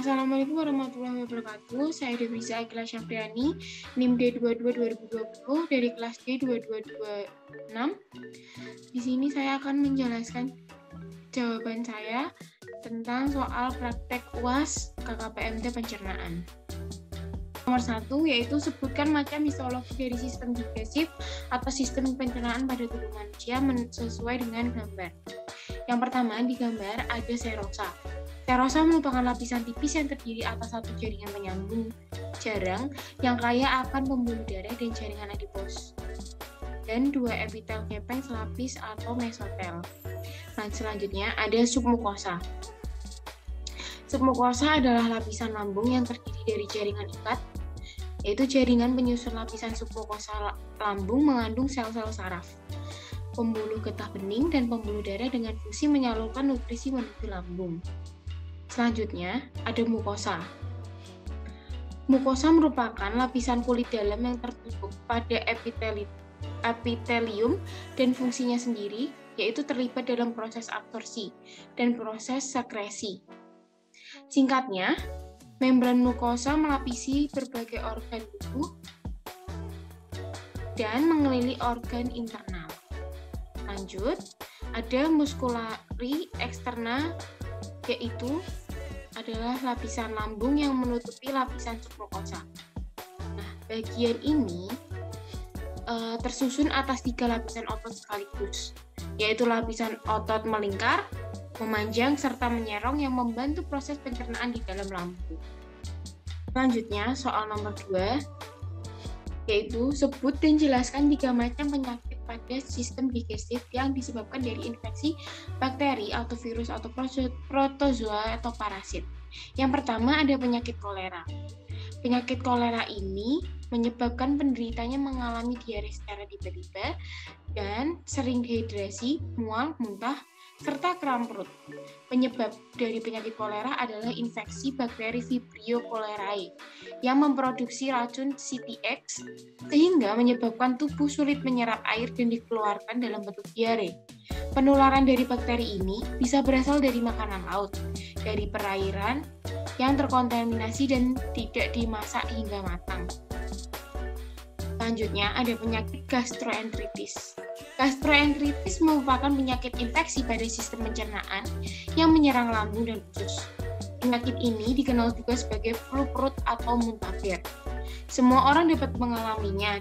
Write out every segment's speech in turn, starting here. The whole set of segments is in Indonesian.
Assalamualaikum warahmatullahi wabarakatuh. Saya Debrisa Agila Syafriani, NIM D22 2020 dari kelas D2226. Di sini saya akan menjelaskan jawaban saya tentang soal praktek UAS KKPMT pencernaan. Nomor 1 yaitu sebutkan macam histologi dari sistem digestif atau sistem pencernaan pada tubuh manusia sesuai dengan gambar. Yang pertama di gambar ada serosa. Serosa merupakan lapisan tipis yang terdiri atas satu jaringan penyambung jarang yang kaya akan pembuluh darah dan jaringan adipos, dan dua epitel gepeng selapis atau mesotel. Nah, selanjutnya ada submukosa. Submukosa adalah lapisan lambung yang terdiri dari jaringan ikat, yaitu jaringan penyusun lapisan submukosa lambung mengandung sel-sel saraf, pembuluh getah bening, dan pembuluh darah dengan fungsi menyalurkan nutrisi menuju lambung. Selanjutnya, ada mukosa. Mukosa merupakan lapisan kulit dalam yang tertutup pada epitelium dan fungsinya sendiri, yaitu terlibat dalam proses absorpsi dan proses sekresi. Singkatnya, membran mukosa melapisi berbagai organ tubuh dan mengelilingi organ internal. Lanjut, ada muskulari eksterna, yaitu adalah lapisan lambung yang menutupi lapisan submukosa. Nah, bagian ini tersusun atas 3 lapisan otot sekaligus, yaitu lapisan otot melingkar, memanjang, serta menyerong yang membantu proses pencernaan di dalam lambung. Selanjutnya, soal nomor 2, yaitu sebut dan jelaskan 3 macam penyakit pada sistem digestif yang disebabkan dari infeksi bakteri atau virus atau protozoa atau parasit. Yang pertama ada penyakit kolera. Penyakit kolera ini menyebabkan penderitanya mengalami diare secara tiba-tiba dan sering dehidrasi, mual, muntah, serta kram perut. Penyebab dari penyakit kolera adalah infeksi bakteri Vibrio cholerae yang memproduksi racun CTX sehingga menyebabkan tubuh sulit menyerap air dan dikeluarkan dalam bentuk diare. Penularan dari bakteri ini bisa berasal dari makanan laut, dari perairan yang terkontaminasi dan tidak dimasak hingga matang. Selanjutnya ada penyakit gastroenteritis. Gastroenteritis merupakan penyakit infeksi pada sistem pencernaan yang menyerang lambung dan usus. Penyakit ini dikenal juga sebagai flu perut atau muntaber. Semua orang dapat mengalaminya,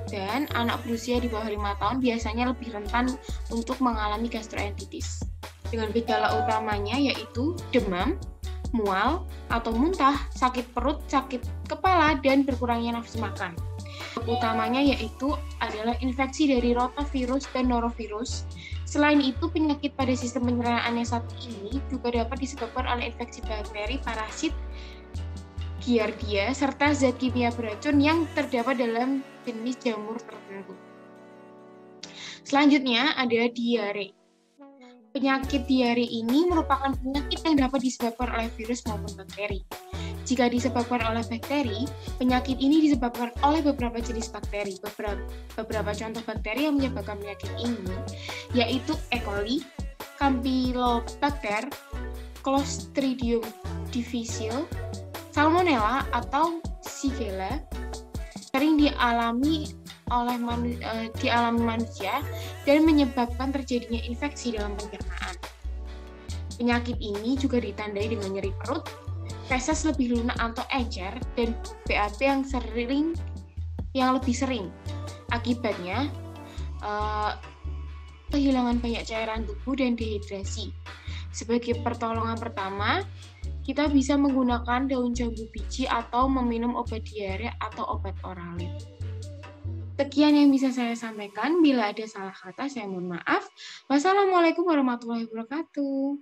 dan anak berusia di bawah 5 tahun biasanya lebih rentan untuk mengalami gastroenteritis. Dengan gejala utamanya yaitu demam, mual atau muntah, sakit perut, sakit kepala, dan berkurangnya nafsu makan. Utamanya yaitu adalah infeksi dari rotavirus dan norovirus. Selain itu, penyakit pada sistem pencernaan yang satu ini juga dapat disebabkan oleh infeksi bakteri, parasit, giardia, serta zat kimia beracun yang terdapat dalam jenis jamur tertentu. Selanjutnya ada diare. Penyakit diare ini merupakan penyakit yang dapat disebabkan oleh virus maupun bakteri. Jika disebabkan oleh bakteri, penyakit ini disebabkan oleh beberapa jenis bakteri. Beberapa contoh bakteri yang menyebabkan penyakit ini yaitu E. coli, Campylobacter, Clostridium difficile, Salmonella atau Shigella. Sering dialami manusia dan menyebabkan terjadinya infeksi dalam pencernaan. Penyakit ini juga ditandai dengan nyeri perut, feses lebih lunak atau encer, dan BAB yang lebih sering. Akibatnya kehilangan banyak cairan tubuh dan dehidrasi. Sebagai pertolongan pertama, kita bisa menggunakan daun jambu biji atau meminum obat diare atau obat oralit. Sekian yang bisa saya sampaikan. Bila ada salah kata, saya mohon maaf. Wassalamualaikum warahmatullahi wabarakatuh.